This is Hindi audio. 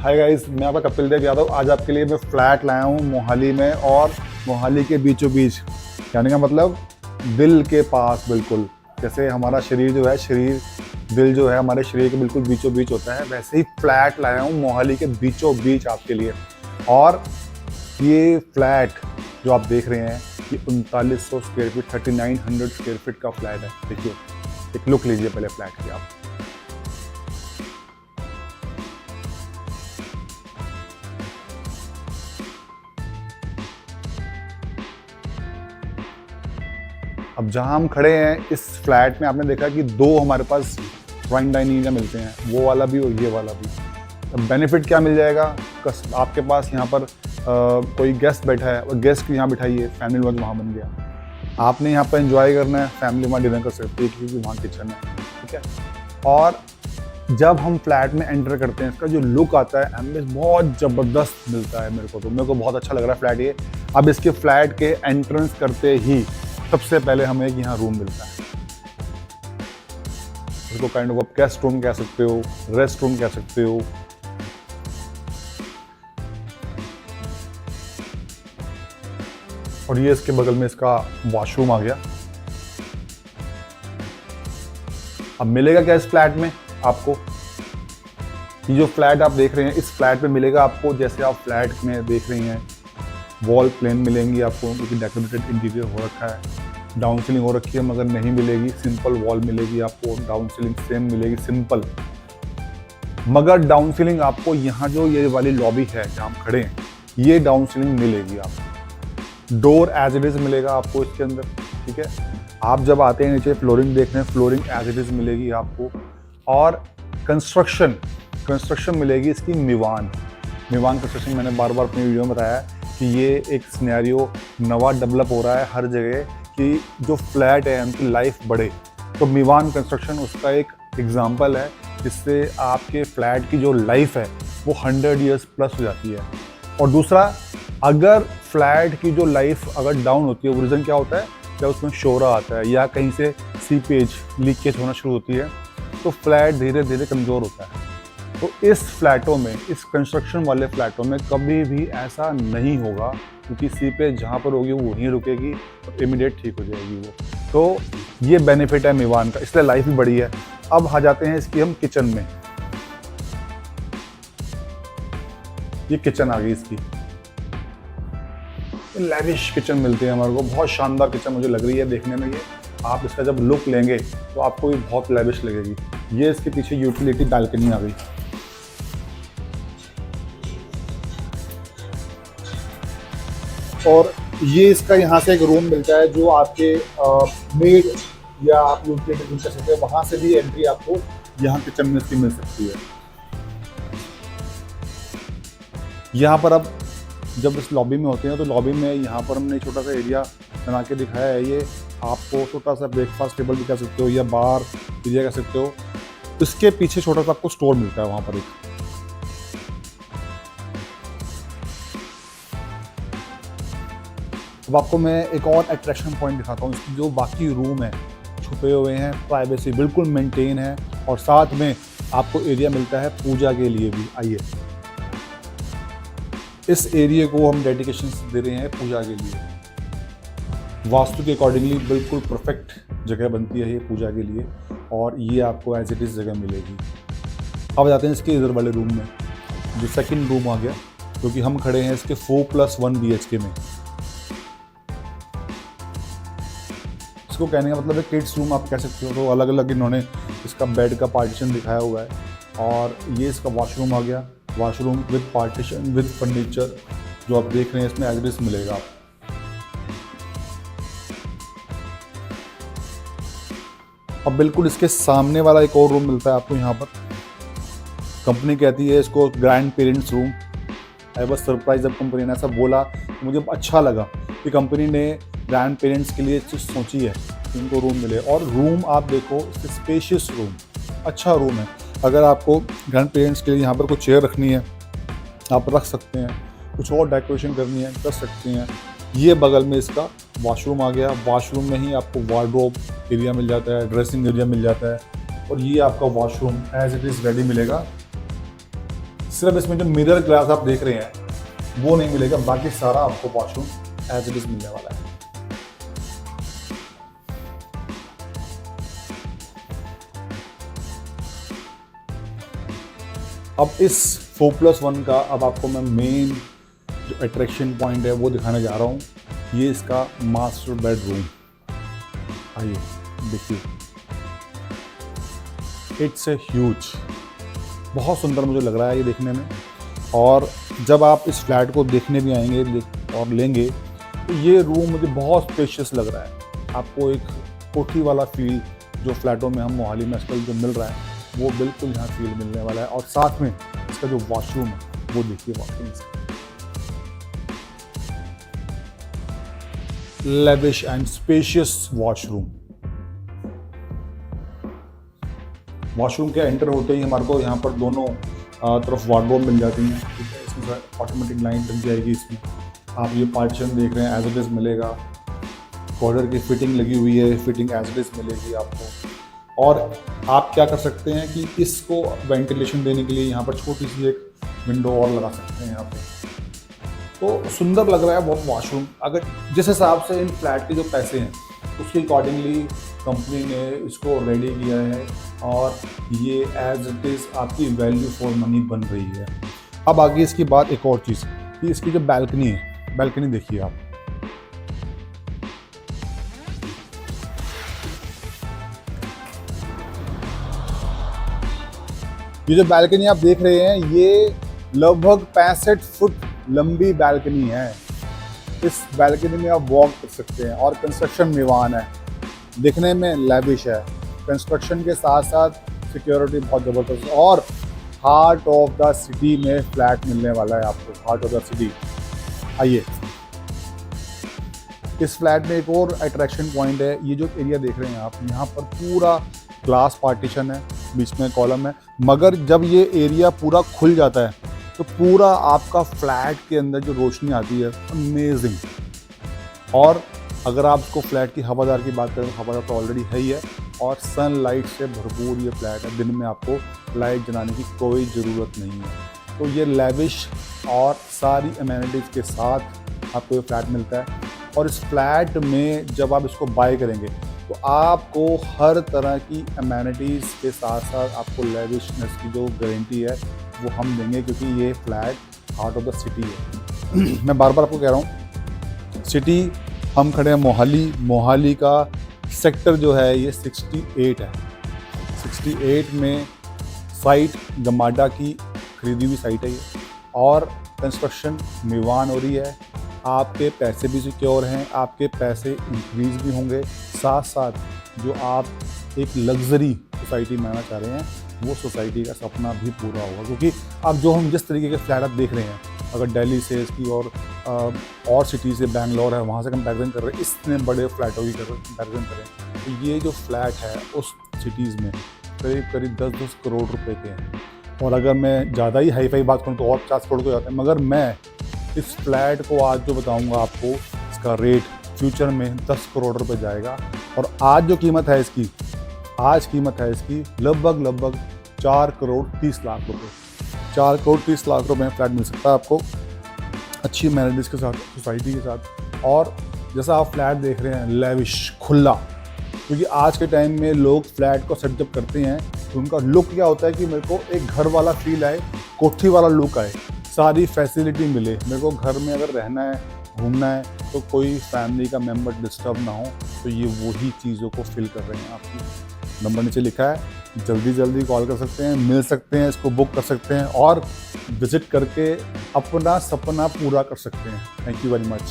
हाय गाइस, मैं आपका कपिल देव यादव। आज आपके लिए मैं फ्लैट लाया हूँ मोहाली में, और मोहाली के बीचों बीच, यानी का मतलब दिल के पास बिल्कुल। जैसे हमारा शरीर जो है, दिल जो है हमारे शरीर के बिल्कुल बीचों बीच होता है, वैसे ही फ्लैट लाया हूँ मोहाली के बीचों बीच आपके लिए। और ये फ्लैट जो आप देख रहे हैं, ये 3900 स्क्वायर फीट, 3900 स्क्वायर फीट का फ्लैट है। देखिए, एक लुक लीजिए पहले फ्लैट की आप। अब जहाँ हम खड़े हैं इस फ्लैट में, आपने देखा कि दो हमारे पास ड्राइंग डाइनिंग एरिया मिलते हैं, वो वाला भी और ये वाला भी। अब बेनिफिट क्या मिल जाएगा, आपके पास यहाँ पर कोई गेस्ट बैठा है और गेस्ट यहाँ बिठाइए, फैमिली लॉन्च वहाँ बन गया। आपने यहाँ पर एंजॉय करना है, फैमिली वहाँ डिनर कर सकती है क्योंकि वहाँ किचन है, ठीक है। और जब हम फ्लैट में एंटर करते हैं, इसका जो लुक आता है, एम्बियंस बहुत ज़बरदस्त मिलता है मेरे को बहुत अच्छा लग रहा है फ्लैट ये। अब इसके फ्लैट के एंट्रेंस करते ही सबसे पहले हमें एक यहाँ रूम मिलता है, इसको काइंड ऑफ आप गेस्ट रूम कह सकते हो, रेस्ट रूम कह सकते हो। और ये इसके बगल में इसका वॉशरूम आ गया। अब मिलेगा क्या इस फ्लैट में आपको, ये जो फ्लैट आप देख रहे हैं, इस फ्लैट में मिलेगा आपको, जैसे आप फ्लैट में देख रही हैं, वॉल प्लेन मिलेंगी आपको क्योंकि डेकोरेटेड इंटीरियर हो रखा है। डाउन सीलिंग हो रखी है मगर नहीं मिलेगी, सिंपल वॉल मिलेगी आपको। डाउन सीलिंग सेम मिलेगी, सिंपल। मगर डाउन सीलिंग आपको यहाँ जो ये वाली लॉबी है जहाँ हम खड़े हैं, ये डाउन सीलिंग मिलेगी आपको। डोर एज इट इज मिलेगा आपको इसके अंदर, ठीक है। आप जब आते हैं नीचे फ्लोरिंग देखने, फ्लोरिंग एज इट इज मिलेगी आपको। और कंस्ट्रक्शन मिलेगी इसकी मिवान कंस्ट्रक्शन। मैंने बार बार अपनी वीडियो में बताया कि ये एक सिनेरियो नवा डेवलप हो रहा है हर जगह कि जो फ्लैट है उनकी लाइफ बढ़े, तो मिवान कंस्ट्रक्शन उसका एक एग्जांपल है, जिससे आपके फ्लैट की जो लाइफ है वो 100 ईयर्स प्लस हो जाती है। और दूसरा, अगर फ्लैट की जो लाइफ अगर डाउन होती है, वो रीज़न क्या होता है, क्या उसमें शोरा आता है या कहीं से सीपेज लीकेज होना शुरू होती है, तो फ्लैट धीरे धीरे कमज़ोर होता है। तो इस फ्लैटों में, इस कंस्ट्रक्शन वाले फ्लैटों में कभी भी ऐसा नहीं होगा, क्योंकि सीपेज जहाँ पर होगी वो वहीं रुकेगी और इमीडिएट ठीक हो जाएगी वो। तो ये बेनिफिट है मिवान का, इसलिए लाइफ भी बड़ी है। अब आ जाते हैं इसकी हम किचन में। ये किचन आ गई इसकी, लैविश किचन मिलती है हमारे को, बहुत शानदार किचन मुझे लग रही है देखने में। ये आप इसका जब लुक लेंगे तो आपको भी बहुत लैविश लगेगी। ये इसके पीछे यूटिलिटी बालकनी आ गई। और ये इसका यहाँ से एक रूम मिलता है जो आपके मेड या आप यूटिलिटी रूम कह सकते हैं, वहाँ से भी एंट्री आपको यहाँ किचन में इसकी मिल सकती है। यहाँ पर अब जब इस लॉबी में होते हैं तो लॉबी में यहाँ पर हमने छोटा सा एरिया बना के दिखाया है। ये आपको छोटा सा ब्रेकफास्ट टेबल भी कह सकते हो या बार एरिया कह सकते हो। इसके पीछे छोटा सा आपको स्टोर मिलता है वहाँ पर एक। अब आपको मैं एक और अट्रैक्शन पॉइंट दिखाता हूँ। इसकी जो बाकी रूम है छुपे हुए हैं, प्राइवेसी बिल्कुल मेंटेन है, और साथ में आपको एरिया मिलता है पूजा के लिए भी। आइए, इस एरिया को हम डेडिकेशन दे रहे हैं पूजा के लिए। वास्तु के अकॉर्डिंगली बिल्कुल परफेक्ट जगह बनती है ये पूजा के लिए, और ये आपको एज इट इज़ जगह मिलेगी। अब जाते हैं इसके इधर वाले रूम में, जो सेकंड रूम आ गया, क्योंकि हम खड़े हैं इसके 4+1 BHK में। इसको कहने का मतलब है किड्स रूम आप कह सकते हो। तो अलग अलग इन्होंने इसका बेड का पार्टीशन दिखाया हुआ है। और ये इसका वॉशरूम आ गया, washroom with partition with furniture जो आप देख रहे हैं इसमें एज इट इज मिलेगा आप। अब बिल्कुल इसके सामने वाला एक और रूम मिलता है आपको यहाँ पर। कंपनी कहती है इसको grand parents room. I was surprise जब कंपनी ने ऐसा बोला, तो मुझे अच्छा लगा कि कंपनी ने ग्रैंड पेरेंट्स के लिए चीज़ सोची है कि उनको रूम मिले। और रूम आप देखो, स्पेशियस रूम, अच्छा रूम है। अगर आपको ग्रैंड पेरेंट्स के लिए यहाँ पर कुछ चेयर रखनी है आप रख सकते हैं, कुछ और डेकोरेशन करनी है कर सकते हैं। ये बगल में इसका वॉशरूम आ गया। वॉशरूम में ही आपको वार्डरोब एरिया मिल जाता है, ड्रेसिंग एरिया मिल जाता है, और ये आपका washroom as it is ready मिलेगा। सिर्फ इसमें जो मिरर ग्लास आप देख रहे हैं वो नहीं मिलेगा, बाकी सारा आपको वॉशरूम एज इट इज मिलने वाला है। अब इस 4+1 का अब आपको मैं मेन जो अट्रैक्शन पॉइंट है वो दिखाने जा रहा हूँ। ये इसका मास्टर बेडरूम, आइए देखिए, इट्स ए ह्यूज, बहुत सुंदर मुझे लग रहा है ये देखने में। और जब आप इस फ्लैट को देखने भी आएंगे और लेंगे तो ये रूम मुझे बहुत स्पेशियस लग रहा है। आपको एक कोठी वाला फील जो फ्लैटों में हम मोहाली में आजकल जो मिल रहा है वो बिल्कुल यहाँ फील मिलने वाला है। और साथ में इसका जो वॉशरूम है वो देखिए, washroom lavish and spacious washroom. Washroom के एंटर होते ही हमारे को यहाँ पर दोनों तरफ वार्डरोब मिल जाती हैं, ठीक है। इसमें ऑटोमेटिक लाइन लग जाएगी। इसमें आप ये पार्टीशन देख रहे हैं एज इट इज़ मिलेगा। कॉर्डर की फिटिंग लगी हुई है, फिटिंग एज इट इज़ मिलेगी आपको। और आप क्या कर सकते हैं कि इसको वेंटिलेशन देने के लिए यहाँ पर छोटी सी एक विंडो और लगा सकते हैं यहाँ पे। तो सुंदर लग रहा है बहुत वॉशरूम। अगर जिस हिसाब से इन फ्लैट के जो पैसे हैं उसके अकॉर्डिंगली कंपनी ने इसको रेडी किया है और ये एज इट इज़ आपकी वैल्यू फॉर मनी बन रही है। अब आगे इसकी बात एक और चीज़ कि इसकी जो बैल्कनी है, बैल्कनी देखिए आप, ये जो बैल्कनी आप देख रहे हैं ये लगभग 65 फुट लंबी बैल्कनी है। इस बैल्कनी में आप वॉक कर सकते हैं और कंस्ट्रक्शन मीवान है, दिखने में लैविश है। कंस्ट्रक्शन के साथ साथ सिक्योरिटी बहुत ज़बरदस्त और हार्ट ऑफ द सिटी में फ्लैट मिलने वाला है आपको, हार्ट ऑफ द सिटी। आइए, इस फ्लैट में एक और अट्रैक्शन पॉइंट है। ये जो एरिया देख रहे हैं आप, यहाँ पर पूरा ग्लास पार्टीशन है, बीच में कॉलम है, मगर जब ये एरिया पूरा खुल जाता है तो पूरा आपका फ्लैट के अंदर जो रोशनी आती है अमेजिंग। और अगर आप इसको फ्लैट की हवादार की बात करें तो हवादार तो ऑलरेडी है ही है और सनलाइट से भरपूर ये फ्लैट है। दिन में आपको लाइट जलाने की कोई ज़रूरत नहीं है। तो ये लेविश और सारी अमेनिटीज़ के साथ आपको ये फ्लैट मिलता है। और इस फ्लैट में जब आप इसको बाय करेंगे तो आपको हर तरह की अमेनिटीज़ के साथ साथ आपको लेविशनेस की जो गारंटी है वो हम देंगे, क्योंकि ये flat heart of the city है। मैं बार बार आपको कह रहा हूँ, सिटी हम खड़े हैं मोहाली का सेक्टर जो है ये 68 है। 68 में साइट गमाडा की खरीदी हुई साइट है ये, और कंस्ट्रक्शन मीवान हो रही है। आपके पैसे भी सिक्योर हैं, आपके पैसे इंक्रीज भी होंगे, साथ साथ जो आप एक लग्जरी सोसाइटी में आना चाह रहे हैं वो सोसाइटी का सपना भी पूरा होगा। क्योंकि अब जो हम जिस तरीके के फ्लैट आप देख रहे हैं, अगर दिल्ली से इसकी और सिटी से बैंगलोर है वहाँ से कंपैरिजन कर रहे हैं, इतने बड़े फ्लैटों की कंपैरिजन करें तो ये जो फ्लैट है उस सिटीज़ में करीब करीब 10-10 करोड़ रुपए के हैं। और अगर मैं ज़्यादा ही हाई फाई बात करूँ तो और 50 करोड़ के जाते हैं। मगर मैं इस फ्लैट को आज जो बताऊँगा आपको, इसका रेट फ्यूचर में 10 करोड़ रुपए जाएगा। और आज जो कीमत है इसकी, आज कीमत है इसकी लगभग 4 करोड़ 30 लाख रुपए। 4 करोड़ 30 लाख रुपए में फ्लैट मिल सकता है आपको, अच्छी अमेनिटीज़ के साथ, सोसाइटी के साथ। और जैसा आप फ्लैट देख रहे हैं लेविश, खुला, क्योंकि आज के टाइम में लोग फ्लैट को सेटअप करते हैं तो उनका लुक क्या होता है कि मेरे को एक घर वाला फील आए, कोठी वाला लुक आए, सारी फैसिलिटी मिले। मेरे को घर में अगर रहना है, घूमना है तो कोई फैमिली का मेंबर डिस्टर्ब ना हो, तो ये वही चीज़ों को फिल कर रहे हैं आपकी। नंबर नीचे लिखा है, जल्दी कॉल कर सकते हैं, मिल सकते हैं, इसको बुक कर सकते हैं और विजिट करके अपना सपना पूरा कर सकते हैं। Thank you very much.